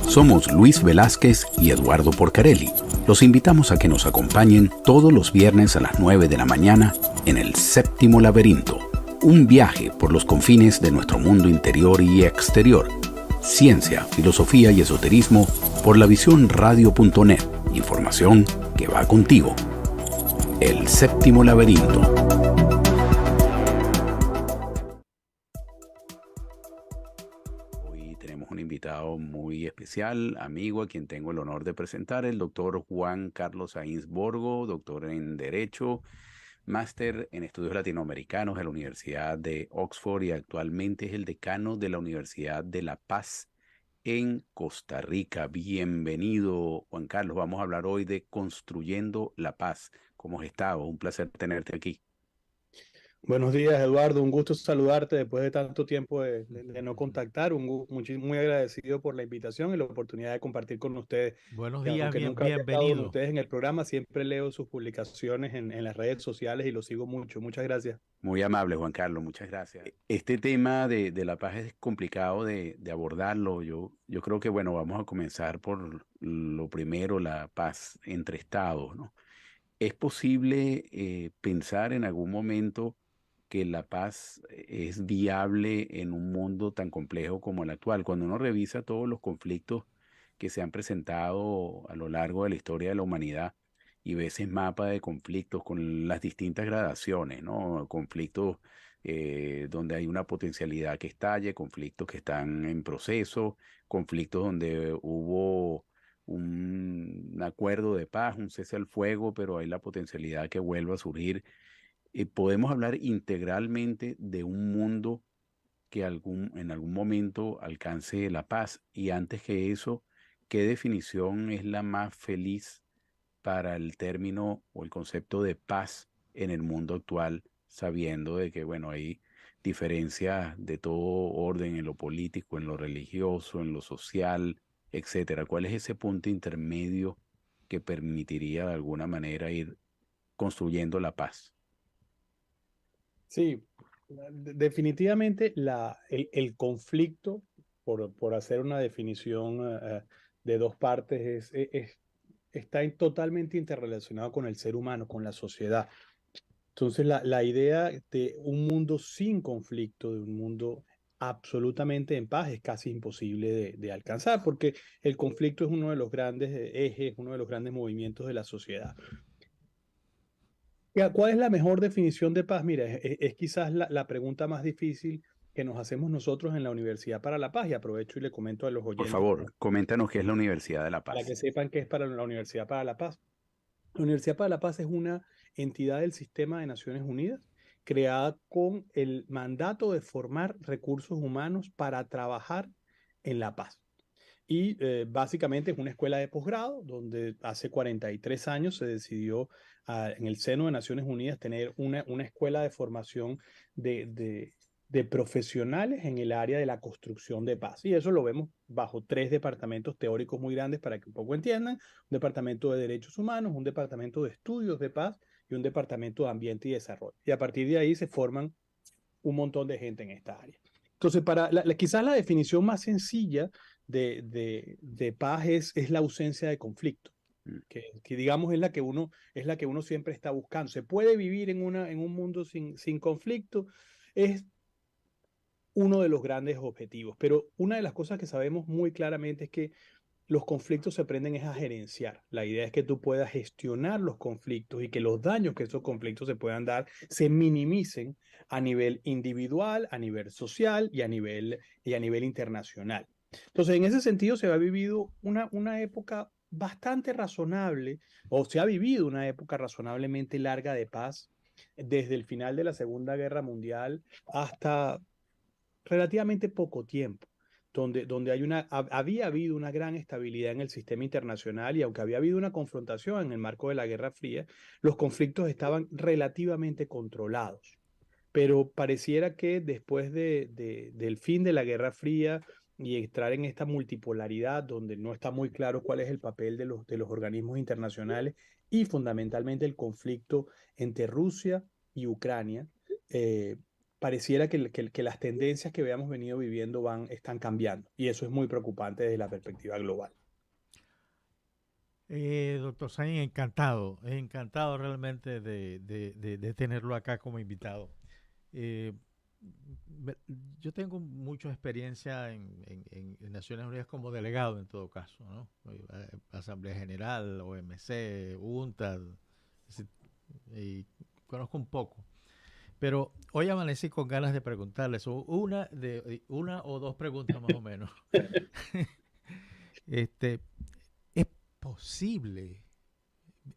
Somos Luis Velázquez y Eduardo Porcarelli. Los invitamos a que nos acompañen todos los viernes a las 9 de la mañana en El Séptimo Laberinto. Un viaje por los confines de nuestro mundo interior y exterior. Ciencia, filosofía y esoterismo por la visión radio.net. Información que va contigo. El Séptimo Laberinto. Hoy tenemos un invitado muy especial, amigo, a quien tengo el honor de presentar, el doctor Juan Carlos Sainz Borgo, doctor en Derecho, máster en Estudios Latinoamericanos de la Universidad de Oxford y actualmente es el decano de la Universidad de La Paz en Costa Rica. Bienvenido, Juan Carlos. Vamos a hablar hoy de Construyendo la Paz. ¿Cómo has estado? Un placer tenerte aquí. Buenos días, Eduardo. Un gusto saludarte después de tanto tiempo de no contactar. Muy agradecido por la invitación y la oportunidad de compartir con ustedes. Buenos Que días, aunque nunca había estado con bienvenido. ustedes en el programa, siempre leo sus publicaciones en las redes sociales y los sigo mucho. Muchas gracias. Muy amable, Juan Carlos. Muchas gracias. Este tema de la paz es complicado de abordarlo. Yo creo que, bueno, vamos a comenzar por lo primero, la paz entre estados, ¿no? ¿Es posible pensar en algún momento que la paz es viable en un mundo tan complejo como el actual? Cuando uno revisa todos los conflictos que se han presentado a lo largo de la historia de la humanidad y ve ese mapa de conflictos con las distintas gradaciones, ¿no? Conflictos donde hay una potencialidad que estalle, conflictos que están en proceso, conflictos donde hubo un acuerdo de paz, un cese al fuego, pero hay la potencialidad que vuelva a surgir. Podemos hablar integralmente de un mundo que en algún momento alcance la paz. Y antes que eso, ¿qué definición es la más feliz para el término o el concepto de paz en el mundo actual, sabiendo de que, bueno, hay diferencias de todo orden en lo político, en lo religioso, en lo social, etcétera? ¿Cuál es ese punto intermedio que permitiría de alguna manera ir construyendo la paz? Sí, definitivamente el conflicto, por hacer una definición de dos partes, está totalmente interrelacionado con el ser humano, con la sociedad. Entonces, la idea de un mundo sin conflicto, de un mundo absolutamente en paz, es casi imposible de alcanzar, porque el conflicto es uno de los grandes ejes, uno de los grandes movimientos de la sociedad. ¿Cuál es la mejor definición de paz? Mira, es quizás la pregunta más difícil que nos hacemos nosotros en la Universidad para la Paz, y aprovecho y le comento a los Por oyentes favor, coméntanos qué es la Universidad de La para que Paz. sepan qué es para la Universidad para la Paz. La Universidad para la Paz es una entidad del sistema de Naciones Unidas creada con el mandato de formar recursos humanos para trabajar en la paz. Y básicamente es una escuela de posgrado donde hace 43 años se decidió en el seno de Naciones Unidas tener una escuela de formación de profesionales en el área de la construcción de paz. Y eso lo vemos bajo tres departamentos teóricos muy grandes para que un poco entiendan: un departamento de derechos humanos, un departamento de estudios de paz y un departamento de ambiente y desarrollo. Y a partir de ahí se forman un montón de gente en esta área. Entonces, quizás la definición más sencilla de paz es la ausencia de conflicto, que digamos es la que uno siempre está buscando. Se puede vivir en un mundo sin conflicto, es uno de los grandes objetivos, pero una de las cosas que sabemos muy claramente es que los conflictos se aprenden es a gerenciar. La idea es que tú puedas gestionar los conflictos y que los daños que esos conflictos se puedan dar se minimicen a nivel individual, a nivel social y a nivel internacional. Entonces, en ese sentido, se ha vivido una época bastante razonable, o se ha vivido una época razonablemente larga de paz desde el final de la Segunda Guerra Mundial hasta relativamente poco tiempo, donde había habido una gran estabilidad en el sistema internacional, y aunque había habido una confrontación en el marco de la Guerra Fría, los conflictos estaban relativamente controlados. Pero pareciera que después del fin de la Guerra Fría y entrar en esta multipolaridad donde no está muy claro cuál es el papel de los organismos internacionales, y fundamentalmente el conflicto entre Rusia y Ucrania, pareciera que las tendencias que habíamos venido viviendo están cambiando. Y eso es muy preocupante desde la perspectiva global. Doctor Sain, encantado realmente de tenerlo acá como invitado. Eh, me- yo tengo mucha experiencia en Naciones Unidas como delegado en todo caso, ¿no? Asamblea General, OMC, UNTAD, es y conozco un poco. Pero hoy amanecí con ganas de preguntarles una o dos preguntas más o menos. Este, ¿es posible,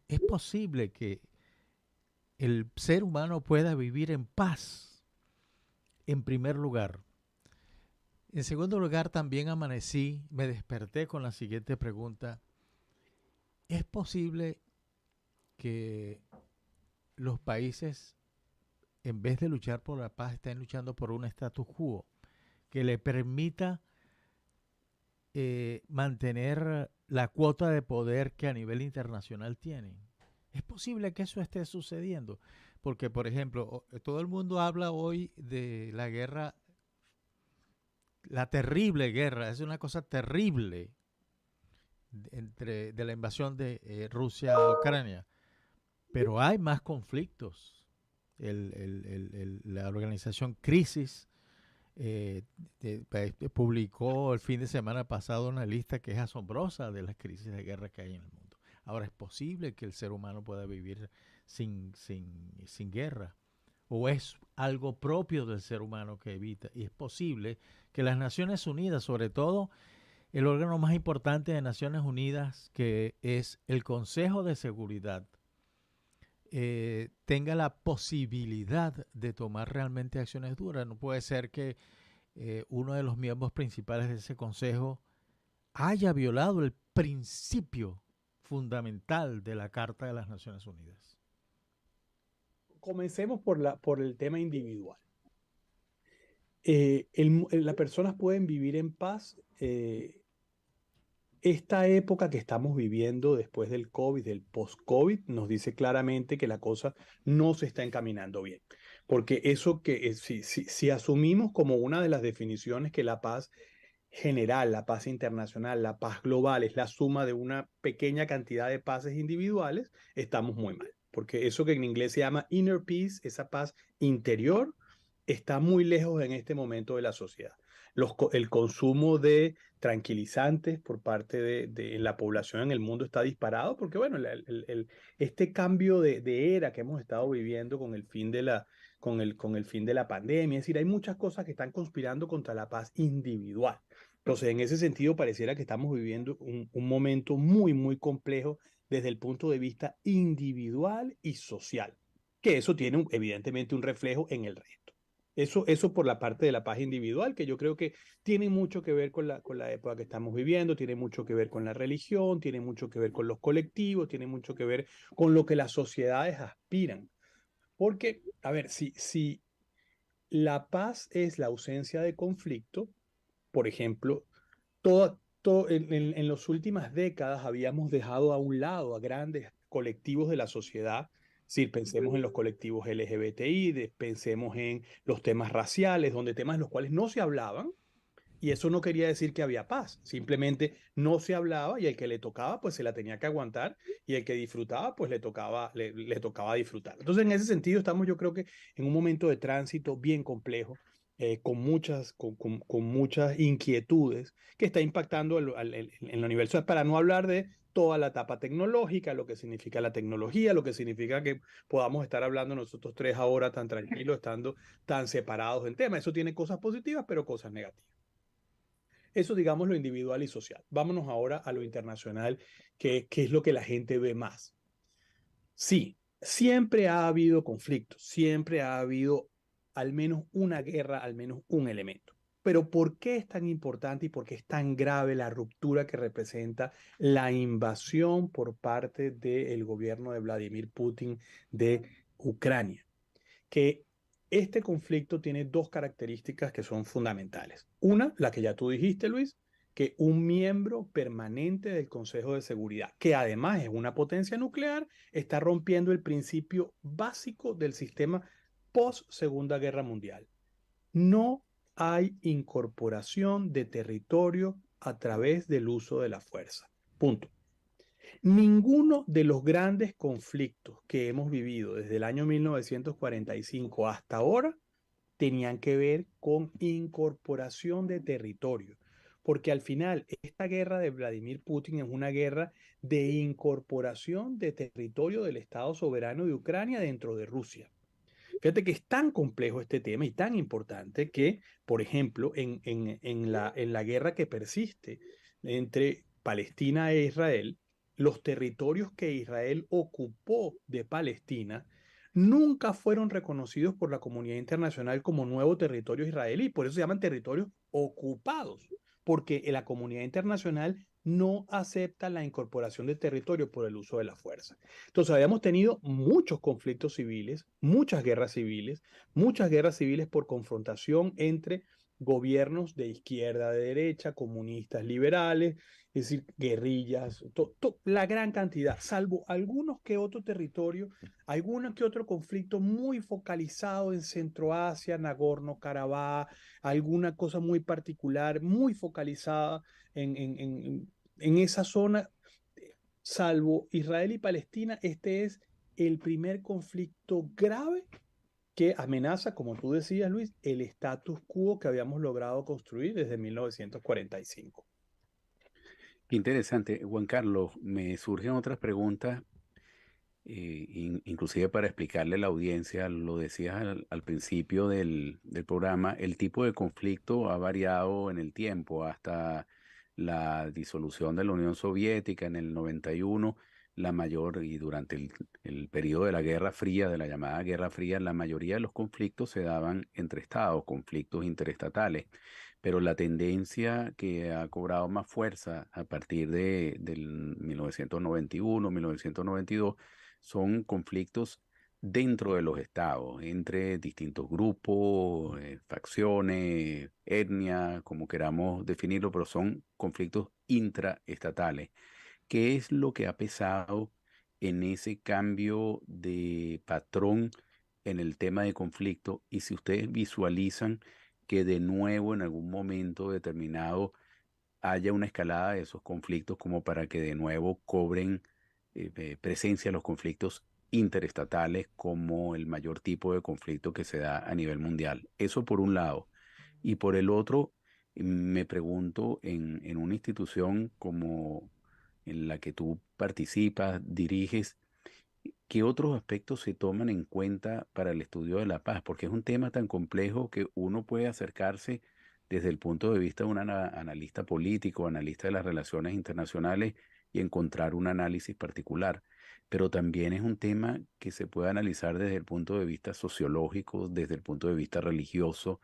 es posible que el ser humano pueda vivir en paz, en primer lugar? En segundo lugar, también amanecí, me desperté con la siguiente pregunta. ¿Es posible que los países, en vez de luchar por la paz, estén luchando por un status quo que le permita mantener la cuota de poder que a nivel internacional tienen? ¿Es posible que eso esté sucediendo? Porque, por ejemplo, todo el mundo habla hoy de la guerra, la terrible guerra, es una cosa terrible de la invasión de Rusia a Ucrania, pero hay más conflictos. La organización Crisis publicó el fin de semana pasado una lista que es asombrosa de las crisis de guerra que hay en el mundo. Ahora, ¿es posible que el ser humano pueda vivir sin guerra? ¿O es algo propio del ser humano que evita? Y es posible que las Naciones Unidas, sobre todo el órgano más importante de Naciones Unidas, que es el Consejo de Seguridad, tenga la posibilidad de tomar realmente acciones duras. No puede ser que uno de los miembros principales de ese consejo haya violado el principio fundamental de la Carta de las Naciones Unidas. Comencemos por el tema individual. Las personas pueden vivir en paz. Esta época que estamos viviendo después del COVID, del post-COVID, nos dice claramente que la cosa no se está encaminando bien. Porque eso si asumimos como una de las definiciones que la paz general, la paz internacional, la paz global es la suma de una pequeña cantidad de paces individuales, estamos muy mal. Porque eso que en inglés se llama inner peace, esa paz interior, está muy lejos en este momento de la sociedad. El consumo de tranquilizantes por parte de la población en el mundo está disparado porque, bueno, este cambio de era que hemos estado viviendo con el fin con el fin de la pandemia, es decir, hay muchas cosas que están conspirando contra la paz individual. Entonces, en ese sentido, pareciera que estamos viviendo un momento muy, muy complejo desde el punto de vista individual y social, que eso tiene evidentemente un reflejo en el resto. Eso por la parte de la paz individual, que yo creo que tiene mucho que ver con la época que estamos viviendo, tiene mucho que ver con la religión, tiene mucho que ver con los colectivos, tiene mucho que ver con lo que las sociedades aspiran. Porque, a ver, si la paz es la ausencia de conflicto, por ejemplo, en las últimas décadas habíamos dejado a un lado a grandes colectivos de la sociedad. Si pensemos en los colectivos LGBTI, pensemos en los temas raciales, donde temas de los cuales no se hablaban, y eso no quería decir que había paz, simplemente no se hablaba y el que le tocaba pues se la tenía que aguantar y el que disfrutaba pues le tocaba disfrutar. Entonces en ese sentido estamos yo creo que en un momento de tránsito bien complejo, con muchas inquietudes que está impactando en el universo, para no hablar de toda la etapa tecnológica, lo que significa la tecnología, lo que significa que podamos estar hablando nosotros tres ahora tan tranquilos, estando tan separados en tema. Eso tiene cosas positivas, pero cosas negativas. Eso, digamos, lo individual y social. Vámonos ahora a lo internacional, que es lo que la gente ve más. Sí, siempre ha habido conflictos, siempre ha habido al menos una guerra, al menos un elemento. Pero ¿por qué es tan importante y por qué es tan grave la ruptura que representa la invasión por parte del gobierno de Vladimir Putin de Ucrania? Que este conflicto tiene dos características que son fundamentales. Una, la que ya tú dijiste, Luis, que un miembro permanente del Consejo de Seguridad, que además es una potencia nuclear, está rompiendo el principio básico del sistema post Segunda Guerra Mundial. No hay incorporación de territorio a través del uso de la fuerza. Punto. Ninguno de los grandes conflictos que hemos vivido desde el año 1945 hasta ahora tenían que ver con incorporación de territorio, porque al final esta guerra de Vladimir Putin es una guerra de incorporación de territorio del Estado soberano de Ucrania dentro de Rusia. Fíjate que es tan complejo este tema y tan importante que, por ejemplo, en la guerra que persiste entre Palestina e Israel, los territorios que Israel ocupó de Palestina nunca fueron reconocidos por la comunidad internacional como nuevo territorio israelí. Por eso se llaman territorios ocupados, porque la comunidad internacional no acepta la incorporación de territorio por el uso de la fuerza. Entonces, habíamos tenido muchos conflictos civiles, muchas guerras civiles por confrontación entre gobiernos de izquierda, de derecha, comunistas, liberales, es decir, guerrillas, la gran cantidad, salvo algunos que otro territorio, algunos que otro conflicto muy focalizado en Centroasia, Nagorno-Karabaj, alguna cosa muy particular, muy focalizada en esa zona. Salvo Israel y Palestina, este es el primer conflicto grave que amenaza, como tú decías, Luis, el status quo que habíamos logrado construir desde 1945. Qué interesante, Juan Carlos. Me surgen otras preguntas, inclusive para explicarle a la audiencia, lo decías al principio del programa, el tipo de conflicto ha variado en el tiempo hasta la disolución de la Unión Soviética en el 91, la mayor, y durante el periodo de la Guerra Fría, de la llamada Guerra Fría, la mayoría de los conflictos se daban entre estados, conflictos interestatales. Pero la tendencia que ha cobrado más fuerza a partir del 1991, 1992, son conflictos dentro de los estados, entre distintos grupos, facciones, etnias, como queramos definirlo, pero son conflictos intraestatales. ¿Qué es lo que ha pesado en ese cambio de patrón en el tema de conflicto? Y si ustedes visualizan que de nuevo en algún momento determinado haya una escalada de esos conflictos como para que de nuevo cobren presencia los conflictos interestatales como el mayor tipo de conflicto que se da a nivel mundial. Eso por un lado. Y por el otro, me pregunto, en una institución como en la que tú participas, diriges, ¿qué otros aspectos se toman en cuenta para el estudio de la paz? Porque es un tema tan complejo que uno puede acercarse desde el punto de vista de un analista político, analista de las relaciones internacionales y encontrar un análisis particular. Pero también es un tema que se puede analizar desde el punto de vista sociológico, desde el punto de vista religioso.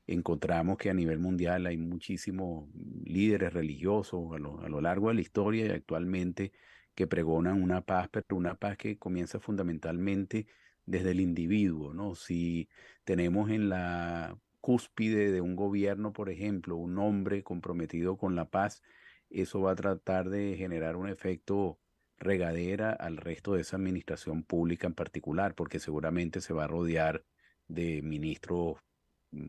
Encontramos que a nivel mundial hay muchísimos líderes religiosos a lo largo de la historia y actualmente que pregonan una paz, pero una paz que comienza fundamentalmente desde el individuo, ¿no? Si tenemos en la cúspide de un gobierno, por ejemplo, un hombre comprometido con la paz, eso va a tratar de generar un efecto regadera al resto de esa administración pública en particular, porque seguramente se va a rodear de ministros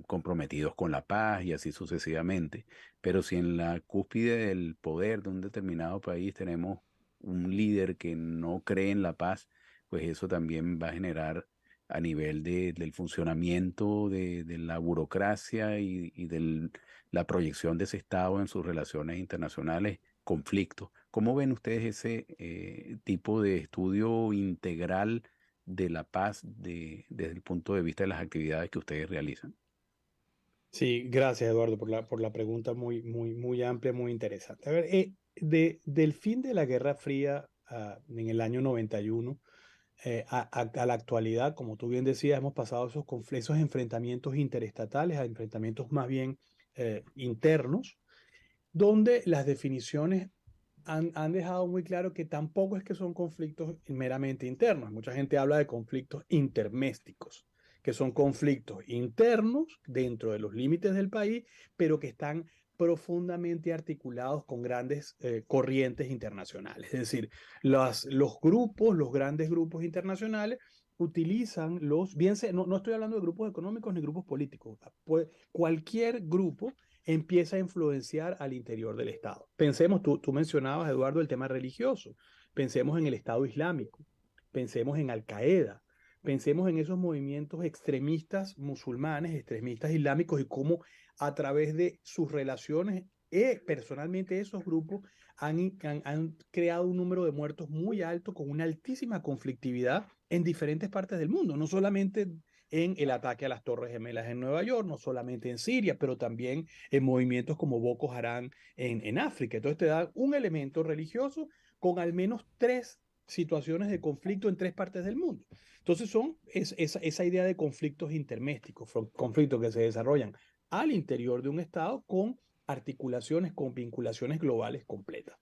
comprometidos con la paz y así sucesivamente. Pero si en la cúspide del poder de un determinado país tenemos un líder que no cree en la paz, pues eso también va a generar a nivel del funcionamiento de la burocracia y de la proyección de ese Estado en sus relaciones internacionales, conflictos. ¿Cómo ven ustedes ese tipo de estudio integral de la paz desde el punto de vista de las actividades que ustedes realizan? Sí, gracias Eduardo por la pregunta muy amplia, muy interesante. A ver, del fin de la Guerra Fría en el año 91 a la actualidad, como tú bien decías, hemos pasado esos enfrentamientos interestatales a enfrentamientos más bien internos, donde las definiciones han dejado muy claro que tampoco es que son conflictos meramente internos. Mucha gente habla de conflictos intermésticos, que son conflictos internos dentro de los límites del país, pero que están profundamente articulados con grandes corrientes internacionales. Es decir, los grandes grupos internacionales utilizan no estoy hablando de grupos económicos ni grupos políticos, pues cualquier grupo empieza a influenciar al interior del Estado. Pensemos, tú mencionabas, Eduardo, el tema religioso. Pensemos en el Estado Islámico, pensemos en Al Qaeda, pensemos en esos movimientos extremistas musulmanes, extremistas islámicos y cómo a través de sus relaciones, personalmente esos grupos han creado un número de muertos muy alto con una altísima conflictividad en diferentes partes del mundo, no solamente en el ataque a las Torres Gemelas en Nueva York, no solamente en Siria, pero también en movimientos como Boko Haram en África. Entonces te da un elemento religioso con al menos 3 situaciones de conflicto en 3 partes del mundo. Entonces esa idea de conflictos intermésticos, conflictos que se desarrollan al interior de un Estado con articulaciones, con vinculaciones globales completas.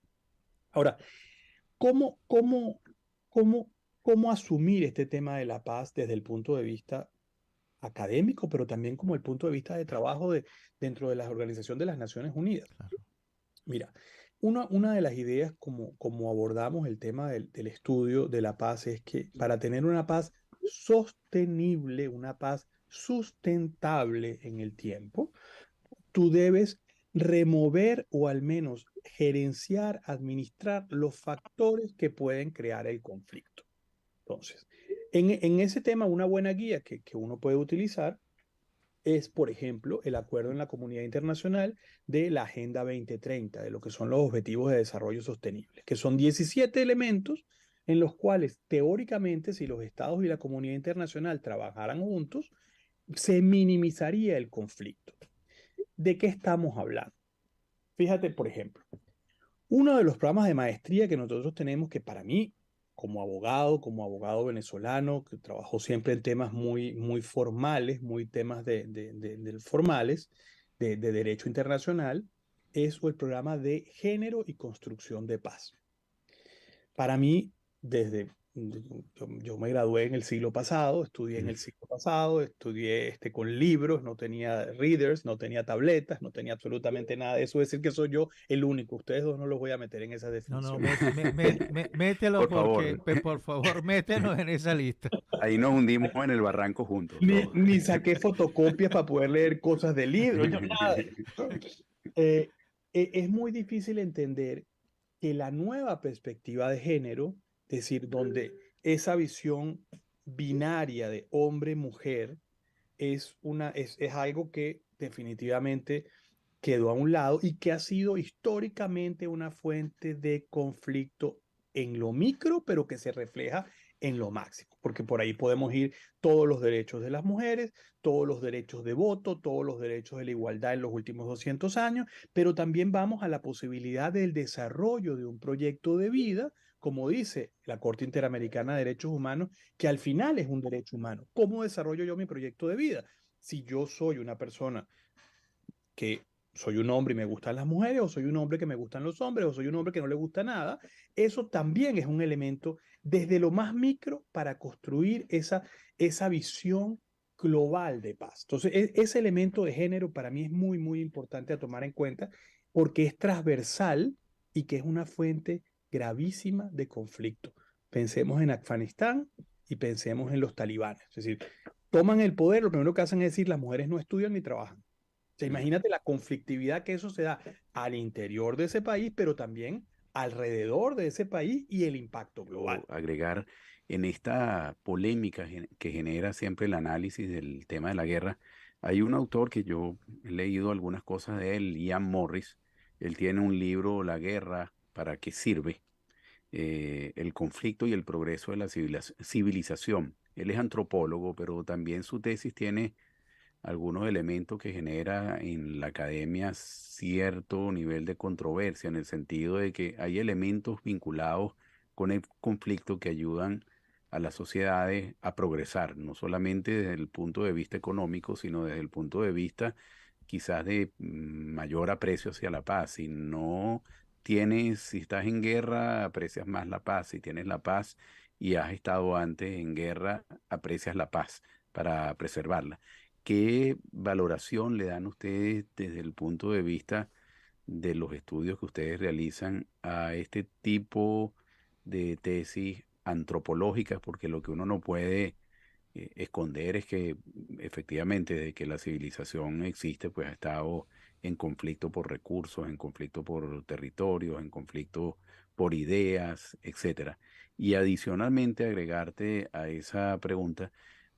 Ahora, ¿cómo, cómo, cómo, cómo asumir este tema de la paz desde el punto de vista académico, pero también como el punto de vista de trabajo dentro de la Organización de las Naciones Unidas? Claro. Mira, una de las ideas como abordamos el tema del estudio de la paz es que para tener una paz sostenible, una paz sustentable en el tiempo, tú debes remover o al menos gerenciar, administrar los factores que pueden crear el conflicto. Entonces, en ese tema, una buena guía que uno puede utilizar es, por ejemplo, el acuerdo en la comunidad internacional de la Agenda 2030, de lo que son los Objetivos de Desarrollo Sostenible, que son 17 elementos en los cuales, teóricamente, si los estados y la comunidad internacional trabajaran juntos, se minimizaría el conflicto. ¿De qué estamos hablando? Fíjate, por ejemplo, uno de los programas de maestría que nosotros tenemos, que para mí, como abogado venezolano, que trabajó siempre en temas muy formales, muy temas formales, de derecho internacional, es el programa de género y construcción de paz. Para mí, yo me gradué en el siglo pasado, estudié en el siglo pasado, estudié con libros, no tenía readers, no tenía tabletas, no tenía absolutamente nada de eso. Es decir, que soy yo el único. Ustedes dos no los voy a meter en esa No, definición. mételo Por porque, favor, por favor, mételos en esa lista. ahí nos hundimos en el barranco juntos, Ni, todos. ni saqué fotocopias para poder leer cosas de libros, yo nada. Eh, es muy difícil entender que la nueva perspectiva de género, es decir, donde esa visión binaria de hombre-mujer es algo que definitivamente quedó a un lado y que ha sido históricamente una fuente de conflicto en lo micro, pero que se refleja en lo máximo, porque por ahí podemos ir todos los derechos de las mujeres, todos los derechos de voto, todos los derechos de la igualdad en los últimos 200 años, pero también vamos a la posibilidad del desarrollo de un proyecto de vida, como dice la Corte Interamericana de Derechos Humanos, que al final es un derecho humano. ¿Cómo desarrollo yo mi proyecto de vida? Si yo soy una persona que soy un hombre y me gustan las mujeres, o soy un hombre que me gustan los hombres, o soy un hombre que no le gusta nada, eso también es un elemento desde lo más micro para construir esa visión global de paz. Entonces, ese elemento de género para mí es muy importante a tomar en cuenta porque es transversal y que es una fuente gravísima de conflicto. Pensemos en Afganistán y pensemos en los talibanes. Es decir, toman el poder, lo primero que hacen es decir, las mujeres no estudian ni trabajan. O sea, imagínate la conflictividad que eso se da al interior de ese país, pero también alrededor de ese país y el impacto global. Agregar en esta polémica que genera siempre el análisis del tema de la guerra, hay un autor que yo he leído algunas cosas de él, Ian Morris. Él tiene un libro, La guerra, ¿para qué sirve? El conflicto y el progreso de la civilización. Él es antropólogo, pero también su tesis tiene algunos elementos que genera en la academia cierto nivel de controversia, en el sentido de que hay elementos vinculados con el conflicto que ayudan a las sociedades a progresar, no solamente desde el punto de vista económico, sino desde el punto de vista quizás de mayor aprecio hacia la paz. Si no tienes, si estás en guerra, aprecias más la paz. Si tienes la paz y has estado antes en guerra, aprecias la paz para preservarla. ¿Qué valoración le dan ustedes desde el punto de vista de los estudios que ustedes realizan a este tipo de tesis antropológicas? Porque lo que uno no puede esconder es que efectivamente desde que la civilización existe, pues ha estado en conflicto por recursos, en conflicto por territorios, en conflicto por ideas, etcétera. Y adicionalmente agregarte a esa pregunta,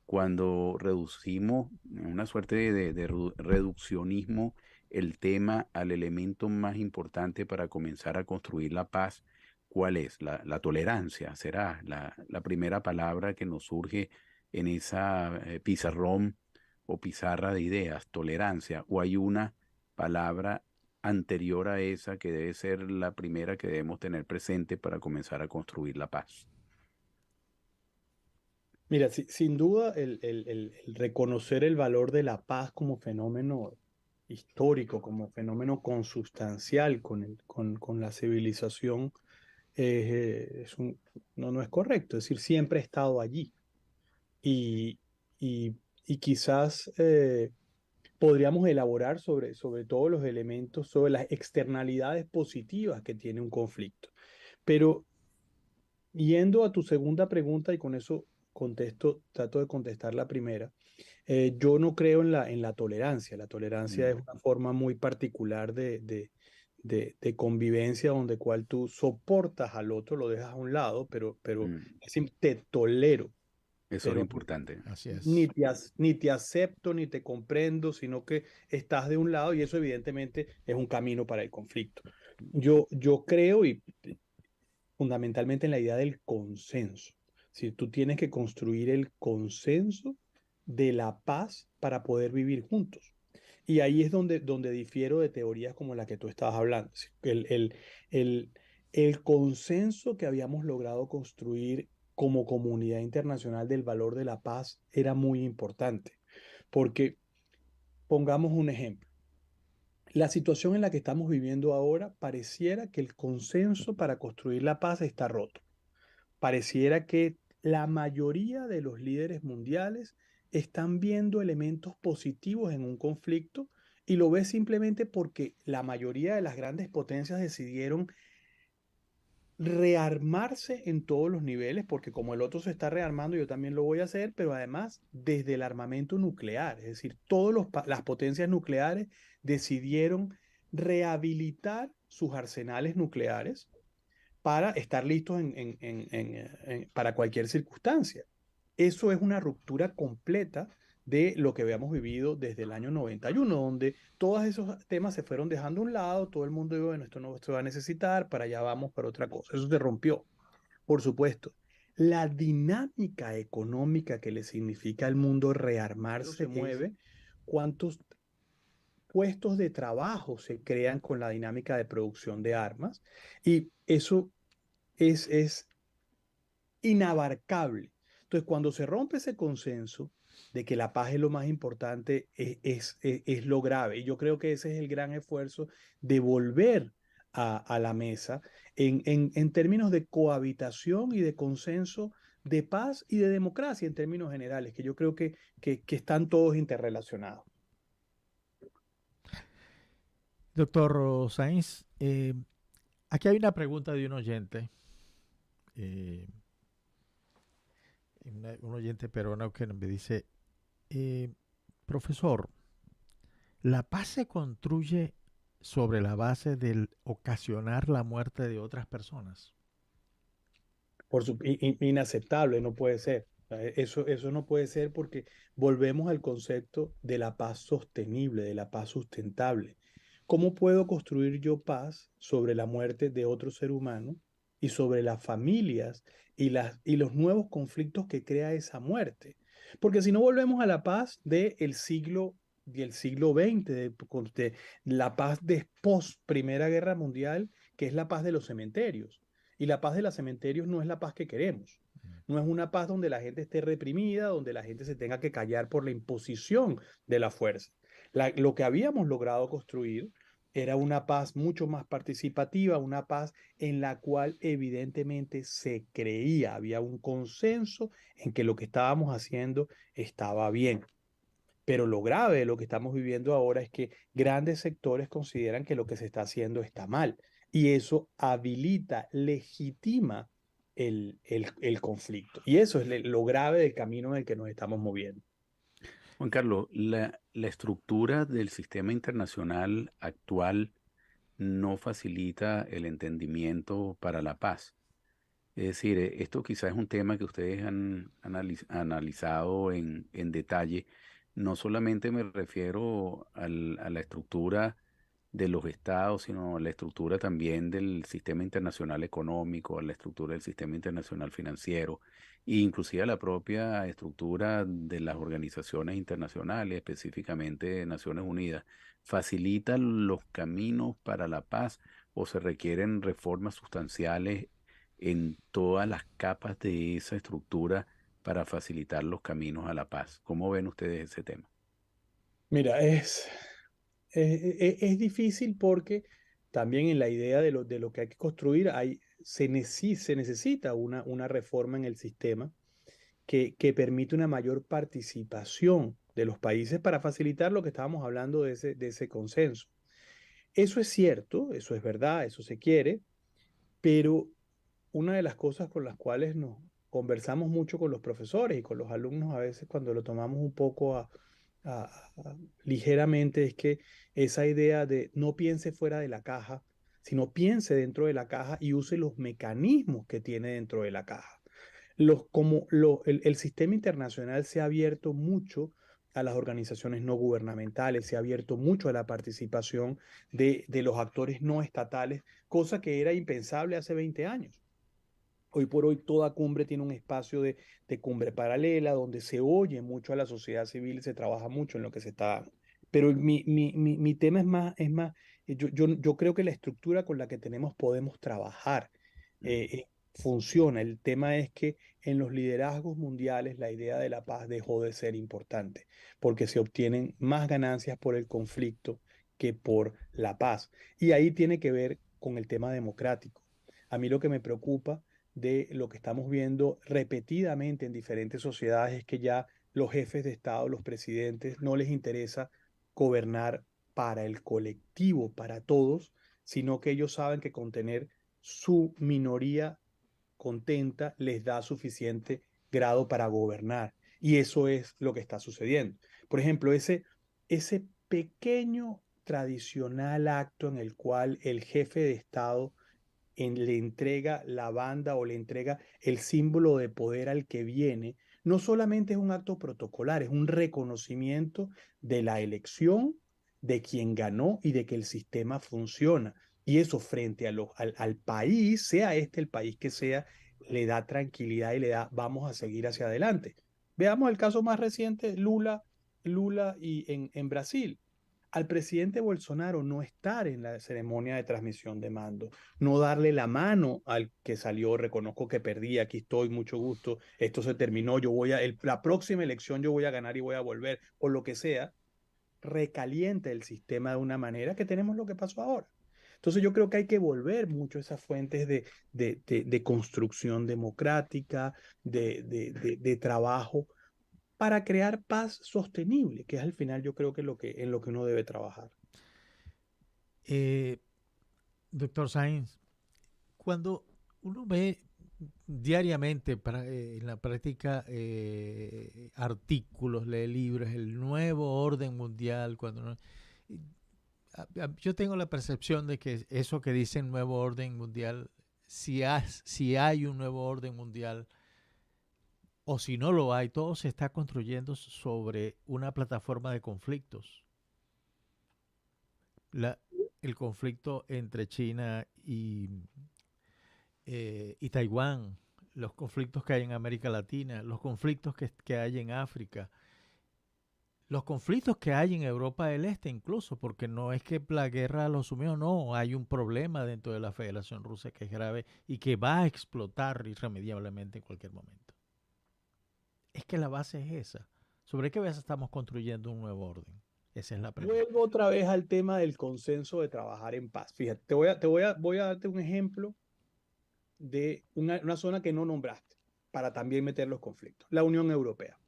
cuando reducimos una suerte de reduccionismo el tema al elemento más importante para comenzar a construir la paz, ¿cuál es? La tolerancia será la primera palabra que nos surge en esa pizarrón o pizarra de ideas, tolerancia, o hay una palabra anterior a esa que debe ser la primera que debemos tener presente para comenzar a construir la paz. Mira, sin duda el reconocer el valor de la paz como fenómeno histórico, como fenómeno consustancial con la civilización, no es correcto. Es decir, siempre ha estado allí. Y, y quizás podríamos elaborar sobre todos los elementos, sobre las externalidades positivas que tiene un conflicto. Pero yendo a tu segunda pregunta, y con eso trato de contestar la primera, yo no creo en la tolerancia. La tolerancia es Mm, una forma muy particular de convivencia donde cual tú soportas al otro, lo dejas a un lado, pero mm. es decir, te tolero, Eso es pero importante. Así es. ni te acepto, ni te comprendo, sino que estás de un lado y eso evidentemente es un camino para el conflicto. Yo creo y fundamentalmente en la idea del consenso. Si tú tienes que construir el consenso de la paz para poder vivir juntos. Y ahí es donde difiero de teorías como la que tú estabas hablando. El, el consenso que habíamos logrado construir como comunidad internacional del valor de la paz era muy importante. Porque, pongamos un ejemplo, la situación en la que estamos viviendo ahora pareciera que el consenso para construir la paz está roto. Pareciera que la mayoría de los líderes mundiales están viendo elementos positivos en un conflicto y lo ves simplemente porque la mayoría de las grandes potencias decidieron rearmarse en todos los niveles, porque como el otro se está rearmando, yo también lo voy a hacer, pero además desde el armamento nuclear, es decir, las potencias nucleares decidieron rehabilitar sus arsenales nucleares para estar listos para cualquier circunstancia. Eso es una ruptura completa de lo que habíamos vivido desde el año 91, donde todos esos temas se fueron dejando a un lado, todo el mundo dijo, bueno, esto no se va a necesitar, para allá vamos para otra cosa. Eso se rompió, por supuesto. La dinámica económica que le significa al mundo rearmarse se mueve, cuántos puestos de trabajo se crean con la dinámica de producción de armas, y eso es inabarcable. Entonces, cuando se rompe ese consenso de que la paz es lo más importante, es lo grave. Y yo creo que ese es el gran esfuerzo de volver a la mesa en términos de cohabitación y de consenso, de paz y de democracia en términos generales, que yo creo que están todos interrelacionados. Doctor Sainz, aquí hay una pregunta de un oyente, eh, un oyente peruano que me dice, eh, profesor, ¿la paz se construye sobre la base del ocasionar la muerte de otras personas? Inaceptable, no puede ser. Eso no puede ser porque volvemos al concepto de la paz sostenible, de la paz sustentable. ¿Cómo puedo construir yo paz sobre la muerte de otro ser humano y sobre las familias y los nuevos conflictos que crea esa muerte? Porque si no volvemos a la paz del siglo XX, de la paz de post Primera Guerra Mundial, que es la paz de los cementerios. Y la paz de los cementerios no es la paz que queremos. No es una paz donde la gente esté reprimida, donde la gente se tenga que callar por la imposición de la fuerza. Lo que habíamos logrado construir era una paz mucho más participativa, una paz en la cual evidentemente se creía, había un consenso en que lo que estábamos haciendo estaba bien. Pero lo grave de lo que estamos viviendo ahora es que grandes sectores consideran que lo que se está haciendo está mal y eso habilita, legitima el conflicto. Y eso es lo grave del camino en el que nos estamos moviendo. Juan Carlos, la estructura del sistema internacional actual no facilita el entendimiento para la paz. Es decir, esto quizás es un tema que ustedes han analizado en detalle. No solamente me refiero a la estructura de los estados, sino a la estructura también del sistema internacional económico, a la estructura del sistema internacional financiero, e inclusive a la propia estructura de las organizaciones internacionales, específicamente Naciones Unidas. ¿Facilitan los caminos para la paz o se requieren reformas sustanciales en todas las capas de esa estructura para facilitar los caminos a la paz? ¿Cómo ven ustedes ese tema? Mira, es difícil porque también en la idea de lo que hay que construir se necesita una reforma en el sistema que permite una mayor participación de los países para facilitar lo que estábamos hablando de ese consenso. Eso es cierto, eso es verdad, eso se quiere, pero una de las cosas con las cuales nos conversamos mucho con los profesores y con los alumnos a veces cuando lo tomamos un poco a- ligeramente es que esa idea de no piense fuera de la caja, sino piense dentro de la caja y use los mecanismos que tiene dentro de la caja. El sistema internacional se ha abierto mucho a las organizaciones no gubernamentales, se ha abierto mucho a la participación de los actores no estatales, cosa que era impensable hace 20 años. Hoy por hoy toda cumbre tiene un espacio de cumbre paralela donde se oye mucho a la sociedad civil, se trabaja mucho en lo que se está dando. Pero mi tema yo creo que la estructura con la que tenemos podemos trabajar funciona. El tema es que en los liderazgos mundiales la idea de la paz dejó de ser importante porque se obtienen más ganancias por el conflicto que por la paz. Y ahí tiene que ver con el tema democrático. A mí lo que me preocupa de lo que estamos viendo repetidamente en diferentes sociedades es que ya los jefes de Estado, los presidentes, no les interesa gobernar para el colectivo, para todos, sino que ellos saben que con tener su minoría contenta les da suficiente grado para gobernar. Y eso es lo que está sucediendo. Por ejemplo, ese pequeño tradicional acto en el cual el jefe de Estado le entrega la banda o le entrega el símbolo de poder al que viene, no solamente es un acto protocolar, es un reconocimiento de la elección, de quien ganó y de que el sistema funciona. Y eso frente al país, sea este el país que sea, le da tranquilidad y le da, vamos a seguir hacia adelante. Veamos el caso más reciente, Lula en Brasil al presidente Bolsonaro no estar en la ceremonia de transmisión de mando, no darle la mano al que salió, reconozco que perdí, aquí estoy, mucho gusto, esto se terminó, la próxima elección yo voy a ganar y voy a volver, o lo que sea, recalienta el sistema de una manera que tenemos lo que pasó ahora. Entonces yo creo que hay que volver mucho a esas fuentes de construcción democrática, de trabajo para crear paz sostenible, que es al final yo creo que, en lo que uno debe trabajar. Eh, Doctor Sainz, cuando uno ve diariamente en la práctica artículos, lee libros, el nuevo orden mundial, yo tengo la percepción de que eso que dice nuevo orden mundial, si hay un nuevo orden mundial o si no lo hay, todo se está construyendo sobre una plataforma de conflictos. La, el conflicto entre China y Taiwán, los conflictos que hay en América Latina, los conflictos que hay en África, los conflictos que hay en Europa del Este incluso, porque no es que la guerra lo sumió, no, hay un problema dentro de la Federación Rusa que es grave y que va a explotar irremediablemente en cualquier momento. Es que la base es esa. ¿Sobre qué base estamos construyendo un nuevo orden? Esa es la pregunta. Vuelvo otra vez al tema del consenso de trabajar en paz. Fíjate, voy a darte un ejemplo de una zona que no nombraste para también meter los conflictos. La Unión Europea.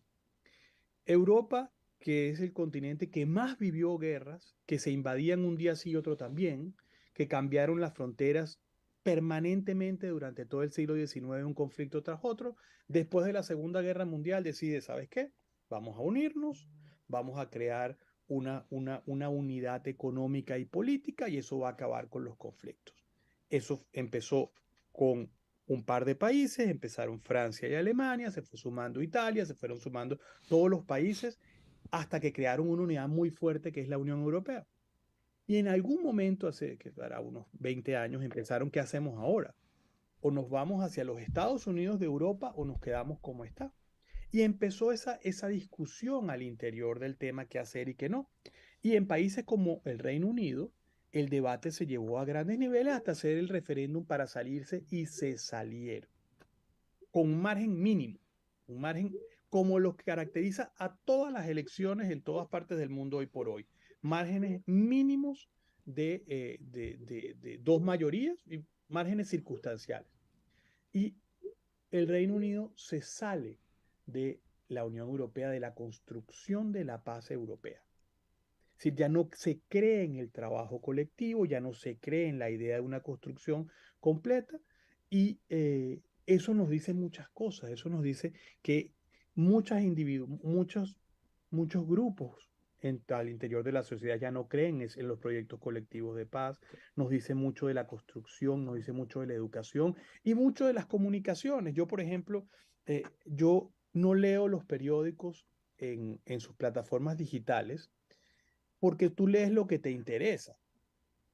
Europa, que es el continente que más vivió guerras, que se invadían un día sí y otro también, que cambiaron las fronteras permanentemente durante todo el siglo XIX un conflicto tras otro. Después de la Segunda Guerra Mundial decide, ¿sabes qué? Vamos a unirnos, vamos a crear una unidad económica y política y eso va a acabar con los conflictos. Eso empezó con un par de países, empezaron Francia y Alemania, se fue sumando Italia, se fueron sumando todos los países hasta que crearon una unidad muy fuerte que es la Unión Europea. Y en algún momento, hace que para unos 20 años, empezaron, ¿qué hacemos ahora? O nos vamos hacia los Estados Unidos de Europa o nos quedamos como está. Y empezó esa discusión al interior del tema qué hacer y qué no. Y en países como el Reino Unido, el debate se llevó a grandes niveles hasta hacer el referéndum para salirse y se salieron. Con un margen mínimo, un margen como lo que caracteriza a todas las elecciones en todas partes del mundo hoy por hoy. Márgenes mínimos de dos mayorías y márgenes circunstanciales. Y el Reino Unido se sale de la Unión Europea, de la construcción de la paz europea. Es decir, ya no se cree en el trabajo colectivo, ya no se cree en la idea de una construcción completa y eso nos dice muchas cosas. Eso nos dice que muchos grupos al interior de la sociedad ya no creen en los proyectos colectivos de paz. Nos dice mucho de la construcción, nos dice mucho de la educación y mucho de las comunicaciones. Yo, por ejemplo, yo no leo los periódicos en sus plataformas digitales porque tú lees lo que te interesa.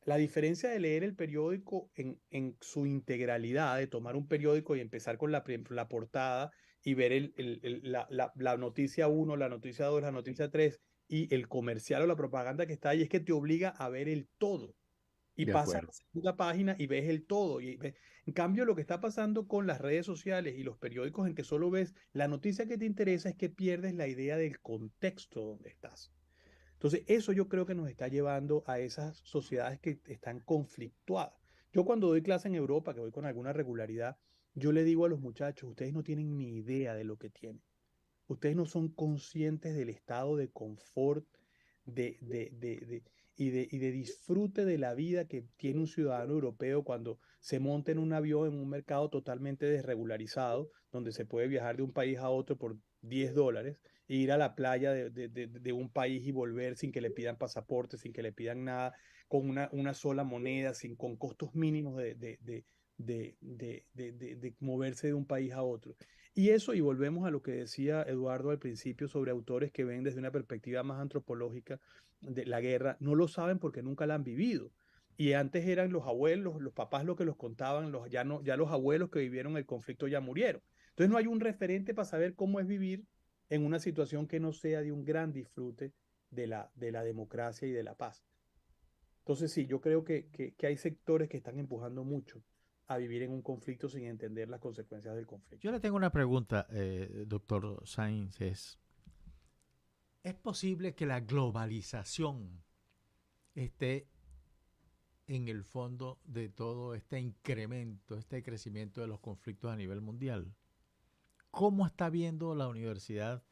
La diferencia de leer el periódico en su integralidad, de tomar un periódico y empezar con la portada y ver la noticia 1, la noticia 2, la noticia 3 y el comercial o la propaganda que está ahí, es que te obliga a ver el todo. Y De pasas a acuerdo. la segunda página y ves el todo. En cambio, lo que está pasando con las redes sociales y los periódicos en que solo ves la noticia que te interesa es que pierdes la idea del contexto donde estás. Entonces, eso yo creo que nos está llevando a esas sociedades que están conflictuadas. Yo cuando doy clase en Europa, que voy con alguna regularidad, yo le digo a los muchachos, ustedes no tienen ni idea de lo que tienen. Ustedes no son conscientes del estado de confort de, de, de, de- y de disfrute de la vida que tiene un ciudadano europeo cuando se monta en un avión en un mercado totalmente desregularizado, donde se puede viajar de un país a otro por $10 e ir a la playa de un país y volver sin que le pidan pasaporte, sin que le pidan nada, con una sola moneda, con costos mínimos de moverse de un país a otro. Y eso, y volvemos a lo que decía Eduardo al principio sobre autores que ven desde una perspectiva más antropológica de la guerra, no lo saben porque nunca la han vivido. Y antes eran los abuelos, los papás lo que los contaban, ya, no, ya los abuelos que vivieron el conflicto ya murieron. Entonces no hay un referente para saber cómo es vivir en una situación que no sea de un gran disfrute de la democracia y de la paz. Entonces sí, yo creo que hay sectores que están empujando mucho a vivir en un conflicto sin entender las consecuencias del Yo conflicto. le tengo una pregunta, doctor Sainz. ¿Es posible que la globalización esté en el fondo de todo este incremento, este crecimiento de los conflictos a nivel mundial? ¿Cómo está viendo la universidad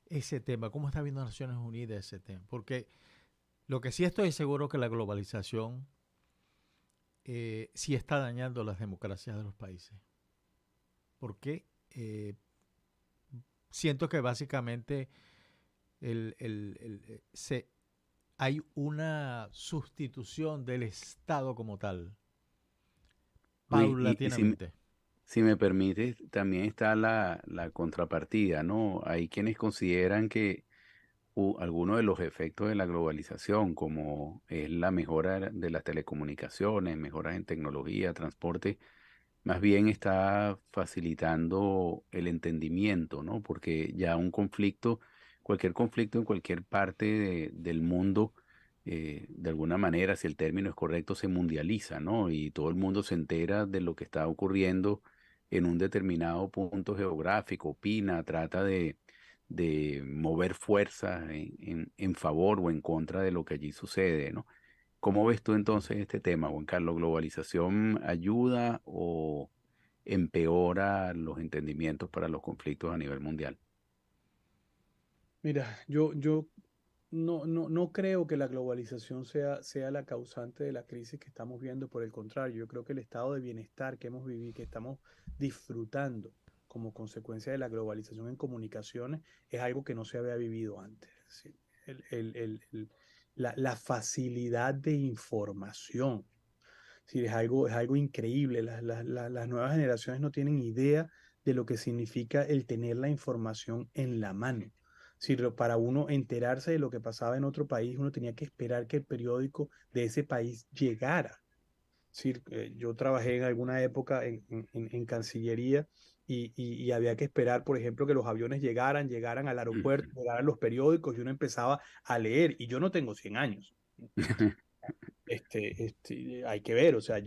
ese tema? ¿Cómo está viendo Naciones Unidas ese tema? Porque lo que sí estoy seguro que la globalización sí está dañando las democracias de los países. Porque siento que básicamente hay una sustitución del Estado como tal, Luis, y paulatinamente. si me permites, también está la contrapartida, ¿no? Hay quienes consideran que algunos de los efectos de la globalización, como es la mejora de las telecomunicaciones, mejoras en tecnología, transporte, más bien está facilitando el entendimiento, ¿no? Porque ya un conflicto, cualquier conflicto en cualquier parte del mundo, de alguna manera, si el término es correcto, se mundializa, ¿no? Y todo el mundo se entera de lo que está ocurriendo en un determinado punto geográfico, opina, trata de mover fuerzas en favor o en contra de lo que allí sucede, ¿no? ¿Cómo ves tú entonces este tema, Juan Carlos? ¿Globalización ayuda o empeora los entendimientos para los conflictos a nivel mundial? Mira, yo no creo que la globalización sea la causante de la crisis que estamos viendo. Por el contrario, yo creo que el estado de bienestar que hemos vivido, que estamos disfrutando como consecuencia de la globalización en comunicaciones, es algo que no se había vivido antes. Es decir, la facilidad de información. Sí, es algo increíble. Las nuevas generaciones no tienen idea de lo que significa el tener la información en la mano. Si para uno enterarse de lo que pasaba en otro país, uno tenía que esperar que el periódico de ese país llegara. Sí, yo trabajé en alguna época en Cancillería y había que esperar, por ejemplo, que los aviones llegaran al aeropuerto, Ujú. llegaran los periódicos y uno empezaba a leer. Y yo no tengo 100 años. Hay que ver, o sea,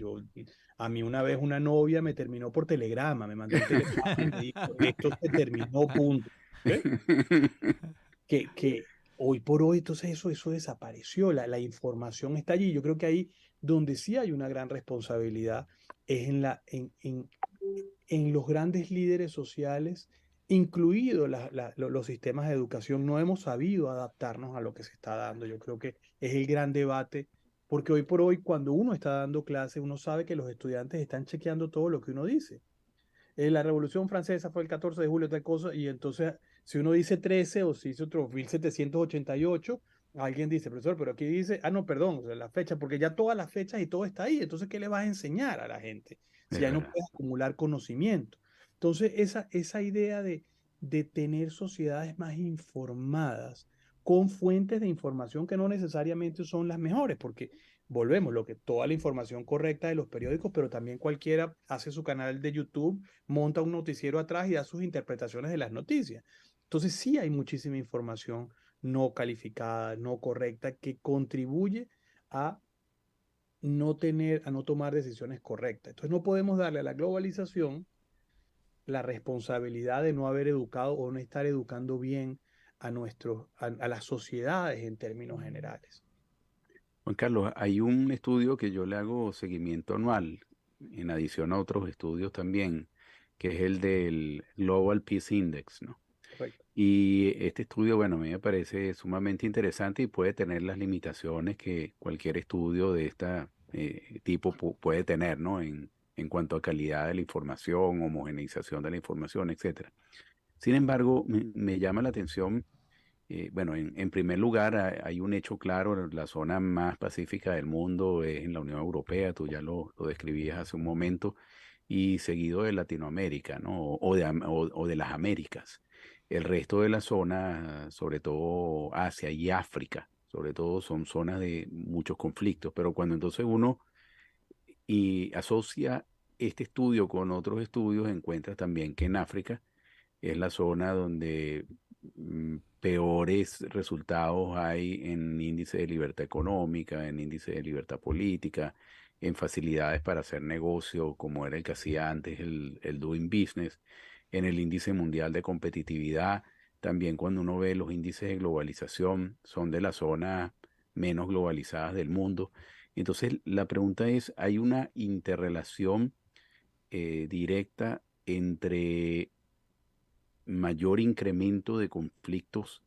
a mí una vez una novia me terminó por telegrama, me mandó un telegrama y me dijo, esto se terminó, punto. ¿Ok? Que hoy por hoy, entonces eso desapareció, la información está allí. Yo creo que ahí donde sí hay una gran responsabilidad es en los grandes líderes sociales, incluidos los sistemas de educación. No hemos sabido adaptarnos a lo que se está dando. Yo creo que es el gran debate, porque hoy por hoy, cuando uno está dando clase, uno sabe que los estudiantes están chequeando todo lo que uno dice. La Revolución Francesa fue el 14 de julio, tal cosa, y entonces si uno dice 13 o si dice otro 1788, alguien dice, profesor, pero aquí dice, no, perdón, o sea, la fecha, porque ya todas las fechas y todo está ahí, entonces, ¿qué le vas a enseñar a la gente? Si Es ya no verdad. puedes acumular conocimiento. Entonces, esa idea de tener sociedades más informadas, con fuentes de información que no necesariamente son las mejores, porque volvemos, lo que toda la información correcta de los periódicos, pero también cualquiera hace su canal de YouTube, monta un noticiero atrás y da sus interpretaciones de las noticias. Entonces sí hay muchísima información no calificada, no correcta, que contribuye a a no tomar decisiones correctas. Entonces no podemos darle a la globalización la responsabilidad de no haber educado o no estar educando bien a las sociedades en términos generales. Juan Carlos, hay un estudio que yo le hago seguimiento anual, en adición a otros estudios también, que es el del Global Peace Index, ¿no? Correcto. Y este estudio, bueno, a mí me parece sumamente interesante y puede tener las limitaciones que cualquier estudio de este tipo puede tener, ¿no? En cuanto a calidad de la información, homogeneización de la información, etcétera. Sin embargo, me llama la atención, bueno, en primer lugar, hay un hecho claro: la zona más pacífica del mundo es en la Unión Europea, tú ya lo describías hace un momento, y seguido de Latinoamérica, ¿no? O de las Américas. El resto de la zona, sobre todo Asia y África, sobre todo son zonas de muchos conflictos, pero cuando entonces uno asocia este estudio con otros estudios, encuentra también que en África es la zona donde peores resultados hay en índice de libertad económica, en índice de libertad política, en facilidades para hacer negocio, como era el que hacía antes el Doing Business, en el índice mundial de competitividad. También cuando uno ve los índices de globalización, son de las zonas menos globalizadas del mundo. Entonces, la pregunta es, ¿hay una interrelación directa entre mayor incremento de conflictos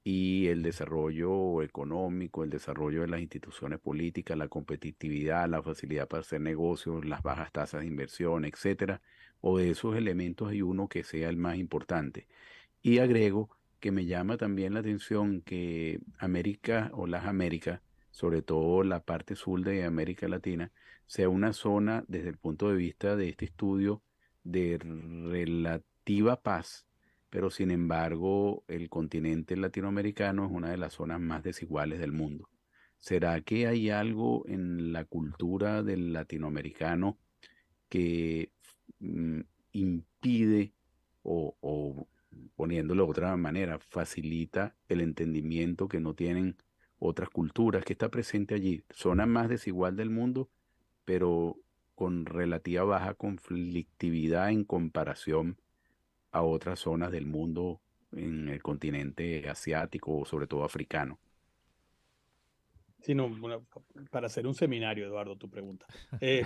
y el desarrollo económico, el desarrollo de las instituciones políticas, la competitividad, la facilidad para hacer negocios, las bajas tasas de inversión, etcétera? ¿O de esos elementos hay uno que sea el más importante? Y agrego que me llama también la atención que América o las Américas, sobre todo la parte sur de América Latina, sea una zona desde el punto de vista de este estudio de relativa paz, pero sin embargo el continente latinoamericano es una de las zonas más desiguales del mundo. ¿Será que hay algo en la cultura del latinoamericano que mm, impide o poniéndolo de otra manera, facilita el entendimiento que no tienen otras culturas, que está presente allí? Zona más desigual del mundo, pero con relativa baja conflictividad en comparación a otras zonas del mundo en el continente asiático o sobre todo africano. Sino para hacer un seminario, Eduardo, tu pregunta.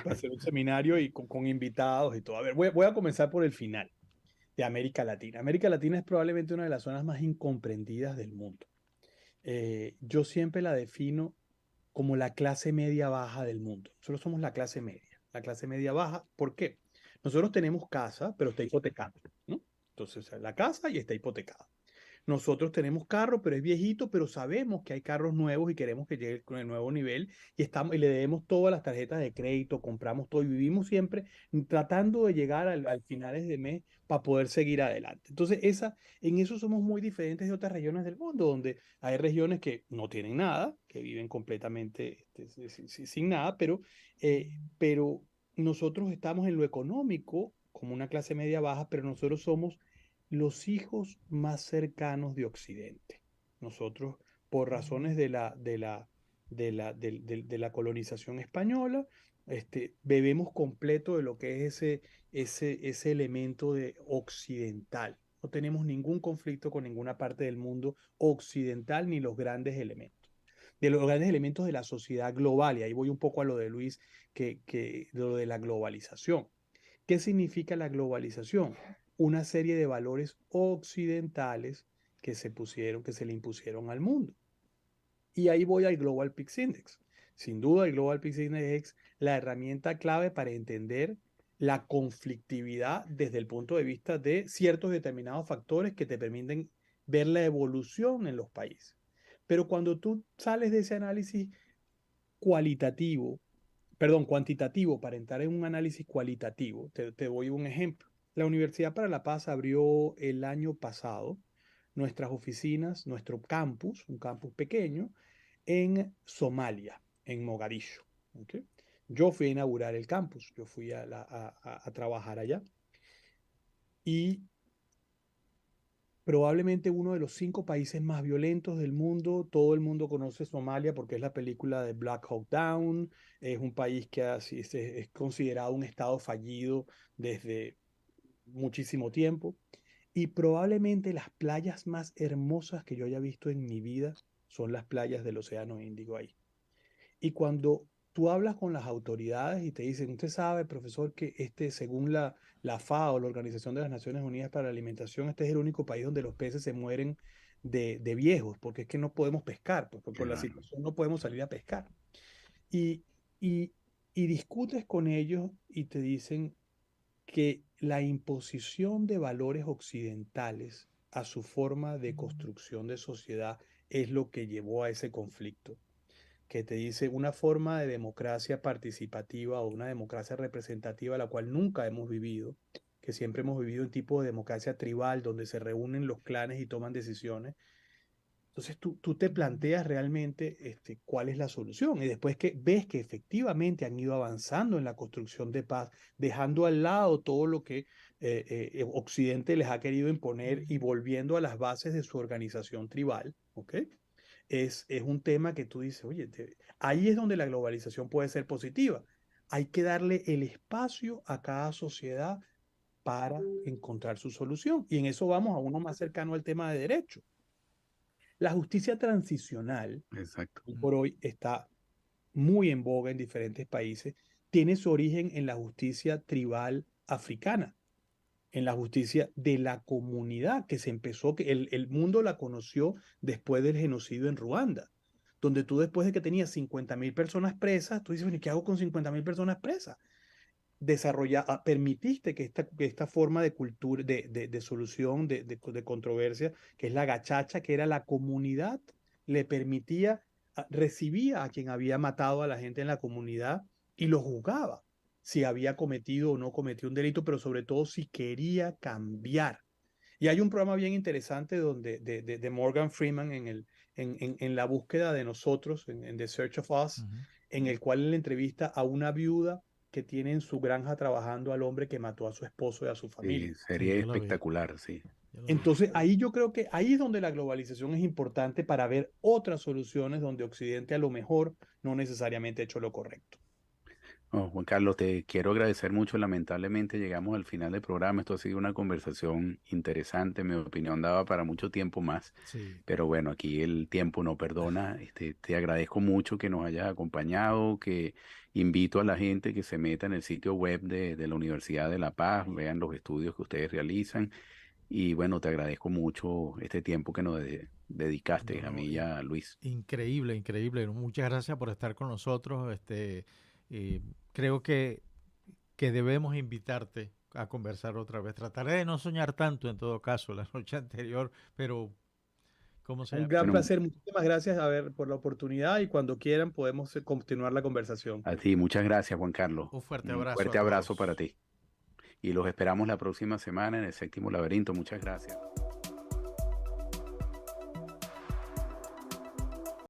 Para hacer un seminario y con invitados y todo. A ver, voy a comenzar por el final de América Latina. América Latina es probablemente una de las zonas más incomprendidas del mundo. yo siempre la defino como la clase media baja del mundo. Nosotros somos la clase media baja. ¿Por qué? Nosotros tenemos casa, pero está hipotecada, ¿no? Entonces, la casa y está hipotecada. Nosotros tenemos carro, pero es viejito, pero sabemos que hay carros nuevos y queremos que llegue con el nuevo nivel y le debemos todas las tarjetas de crédito, compramos todo y vivimos siempre tratando de llegar al finales de mes para poder seguir adelante. Entonces, en eso somos muy diferentes de otras regiones del mundo, donde hay regiones que no tienen nada, que viven completamente sin nada, pero nosotros estamos en lo económico como una clase media baja, pero nosotros somos los hijos más cercanos de Occidente. Nosotros, por razones de la colonización española, bebemos completo de lo que es ese elemento de occidental. No tenemos ningún conflicto con ninguna parte del mundo occidental ni los grandes elementos. De los grandes elementos de la sociedad global, y ahí voy un poco a lo de Luis, lo de la globalización. ¿Qué significa la globalización? Una serie de valores occidentales que se le impusieron al mundo. Y ahí voy al Global Peace Index. Sin duda, el Global Peace Index es la herramienta clave para entender la conflictividad desde el punto de vista de ciertos determinados factores que te permiten ver la evolución en los países. Pero cuando tú sales de ese análisis cualitativo, cuantitativo, para entrar en un análisis cualitativo, te doy un ejemplo. La Universidad para la Paz abrió el año pasado nuestras oficinas, nuestro campus, un campus pequeño, en Somalia, en Mogadiscio. ¿Okay? Yo fui a inaugurar el campus, yo fui a trabajar allá. Y probablemente uno de los 5 países más violentos del mundo. Todo el mundo conoce Somalia porque es la película de Black Hawk Down. Es un país que es considerado un estado fallido desde muchísimo tiempo. Y probablemente las playas más hermosas que yo haya visto en mi vida son las playas del Océano Índico ahí. Y cuando tú hablas con las autoridades y te dicen, usted sabe, profesor, que según la FAO, la Organización de las Naciones Unidas para la Alimentación, este es el único país donde los peces se mueren de viejos, porque es que no podemos pescar, porque por la situación no podemos salir a pescar. Y, y, y discutes con ellos y te dicen que la imposición de valores occidentales a su forma de construcción de sociedad es lo que llevó a ese conflicto, que te dice una forma de democracia participativa o una democracia representativa, la cual nunca hemos vivido, que siempre hemos vivido en tipo de democracia tribal, donde se reúnen los clanes y toman decisiones. Entonces tú te planteas realmente cuál es la solución y después que ves que efectivamente han ido avanzando en la construcción de paz, dejando al lado todo lo que Occidente les ha querido imponer y volviendo a las bases de su organización tribal, ¿ok? Es un tema que tú dices, oye, ahí es donde la globalización puede ser positiva. Hay que darle el espacio a cada sociedad para encontrar su solución. Y en eso vamos a uno más cercano al tema de derecho. La justicia transicional, Exacto. hoy por hoy, está muy en boga en diferentes países. Tiene su origen en la justicia tribal africana, en la justicia de la comunidad que se empezó, que el mundo la conoció después del genocidio en Ruanda, donde tú después de que tenías 50.000 personas presas, tú dices, bueno, ¿qué hago con 50.000 personas presas? Permitiste que esta forma de cultura, de solución de controversia, que es la gachacha, que era la comunidad, le permitía, recibía a quien había matado a la gente en la comunidad y lo juzgaba si había cometido o no cometido un delito, pero sobre todo si quería cambiar. Y hay un programa bien interesante de Morgan Freeman en la búsqueda de nosotros, en The Search of Us, en el cual él entrevista a una viuda que tiene en su granja trabajando al hombre que mató a su esposo y a su familia. Sí, sería espectacular, sí. Entonces, ahí yo creo que ahí es donde la globalización es importante para ver otras soluciones donde Occidente a lo mejor no necesariamente ha hecho lo correcto. Oh, Juan Carlos, te quiero agradecer mucho. Lamentablemente llegamos al final del programa. Esto ha sido una conversación interesante. Mi opinión daba para mucho tiempo más. Sí. Pero bueno, aquí el tiempo no perdona. Te agradezco mucho que nos hayas acompañado, que invito a la gente que se meta en el sitio web de la Universidad de La Paz, vean los estudios que ustedes realizan. Y bueno, te agradezco mucho este tiempo que nos dedicaste No, a no, mí y a Luis. increíble, increíble. Muchas gracias por estar con nosotros. Creo que debemos invitarte a conversar otra vez. Trataré de no soñar tanto en todo caso la noche anterior, pero ¿cómo se Un llama? gran Bueno, placer. Muchísimas gracias por la oportunidad y cuando quieran podemos continuar la conversación. a ti, muchas gracias, Juan Carlos. Un fuerte Un abrazo a fuerte abrazo para todos. ti. Y los esperamos la próxima semana en el Séptimo Laberinto. Muchas gracias.